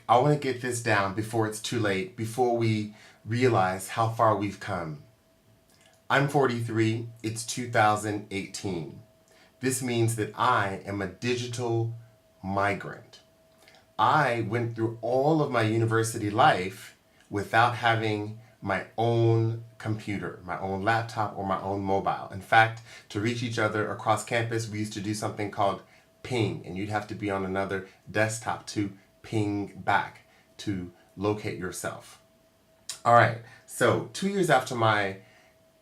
I want to get this down before it's too late, before we realize how far we've come. I'm 43, it's 2018. This means that I am a digital migrant. I went through all of my university life without having my own computer, my own laptop, or my own mobile. In fact, to reach each other across campus, we used to do something called ping, and you'd have to be on another desktop to ping back to locate yourself. All right, so 2 years after my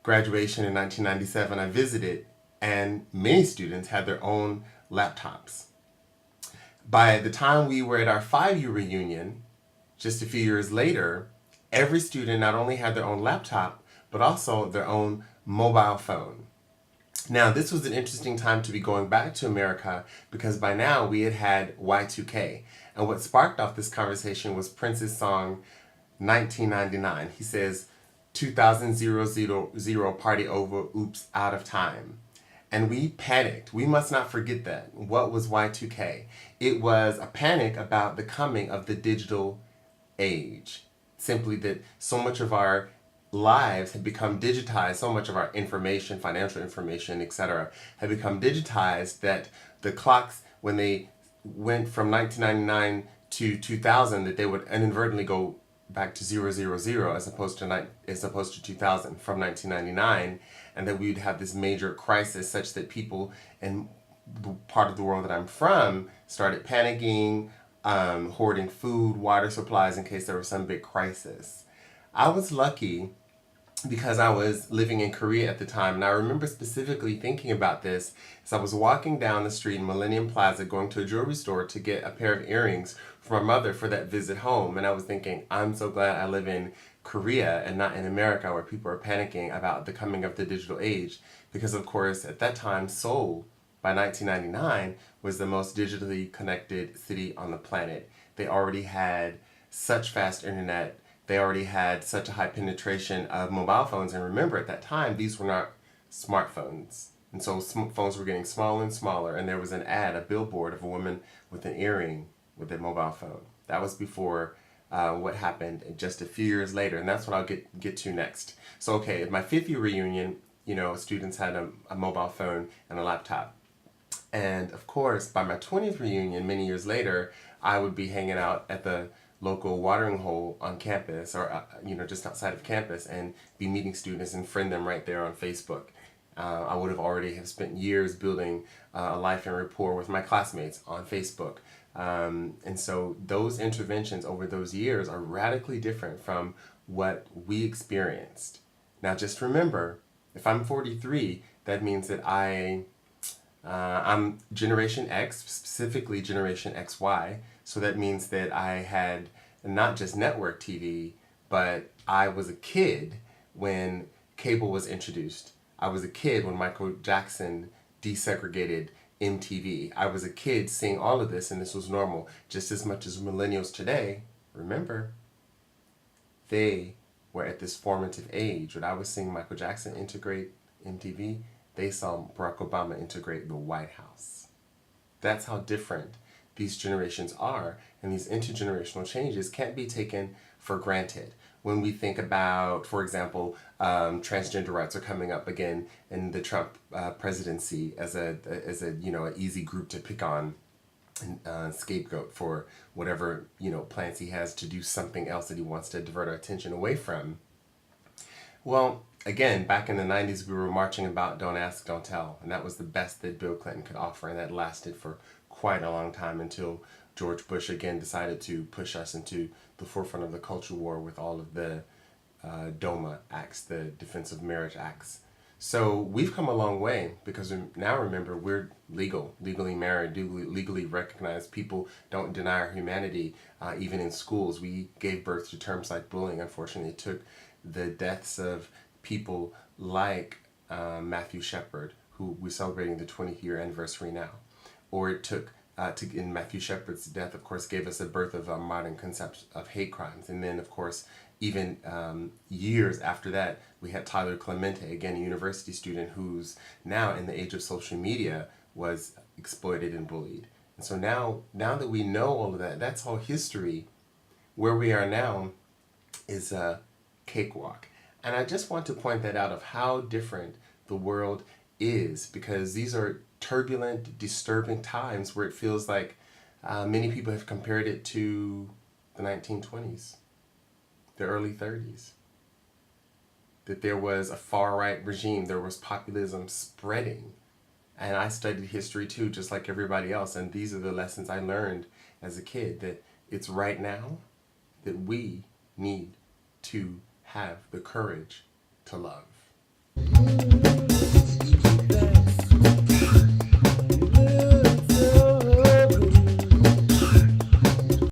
graduation in 1997, I visited, and many students had their own laptops. By the time we were at our 5 year reunion, just a few years later, every student not only had their own laptop, but also their own mobile phone. Now, this was an interesting time to be going back to America because by now we had had Y2K. And what sparked off this conversation was Prince's song 1999. He says, 2000 party over, oops, out of time. And we panicked. We must not forget that. What was Y2K? It was a panic about the coming of the digital age. Simply that so much of our lives had become digitized, so much of our information, financial information, etc., had become digitized that the clocks, when they went from 1999 to 2000, that they would inadvertently go back to 000 as opposed to 2000 from 1999, and that we would have this major crisis such that people in the part of the world that I'm from started panicking, hoarding food, water supplies in case there was some big crisis. I was lucky because I was living in Korea at the time, and I remember specifically thinking about this as I was walking down the street in Millennium Plaza going to a jewelry store to get a pair of earrings for my mother for that visit home, and I was thinking, I'm so glad I live in Korea and not in America where people are panicking about the coming of the digital age, because of course at that time Seoul by 1999 was the most digitally connected city on the planet. They already had such fast internet. They already had such a high penetration of mobile phones. And remember, at that time, these were not smartphones. And so phones were getting smaller and smaller. And there was an ad, a billboard of a woman with an earring with a mobile phone. That was before what happened just a few years later. And that's what I'll get to next. So, okay, at my 5th year reunion, students had a mobile phone and a laptop. And of course, by my 20th reunion, many years later, I would be hanging out at the local watering hole on campus or, just outside of campus and be meeting students and friend them right there on Facebook. I would have already have spent years building a life and rapport with my classmates on Facebook. And so those interventions over those years are radically different from what we experienced. Now, just remember, if I'm 43, that means that I'm Generation X, specifically Generation XY, so that means that I had not just network TV, but I was a kid when cable was introduced. I was a kid when Michael Jackson desegregated MTV. I was a kid seeing all of this, and this was normal, just as much as millennials today. Remember, they were at this formative age. When I was seeing Michael Jackson integrate MTV, they saw Barack Obama integrate the White House. That's how different these generations are, and these intergenerational changes can't be taken for granted. When we think about, for example, transgender rights are coming up again in the Trump presidency as an easy group to pick on and scapegoat for whatever plans he has to do something else that he wants to divert our attention away from. Well, again, back in the 90s, we were marching about don't ask, don't tell. And that was the best that Bill Clinton could offer. And that lasted for quite a long time until George Bush again decided to push us into the forefront of the culture war with all of the DOMA acts, the Defense of Marriage acts. So we've come a long way because now remember we're legally married, legally recognized. People don't deny our humanity. Even in schools, we gave birth to terms like bullying. Unfortunately, it took the deaths of people like Matthew Shepard, who we're celebrating the 20th year anniversary now. Or it took, in Matthew Shepard's death, of course, gave us a birth of a modern concept of hate crimes. And then, of course, even years after that, we had Tyler Clemente, again, a university student who's now in the age of social media was exploited and bullied. And so now that we know all of that, that's all history. where we are now is a cakewalk. And I just want to point that out of how different the world is, because these are turbulent, disturbing times where it feels like many people have compared it to the 1920s, the early 30s. That there was a far right regime, there was populism spreading. And I studied history too, just like everybody else. And these are the lessons I learned as a kid, that it's right now that we need to have the courage to love.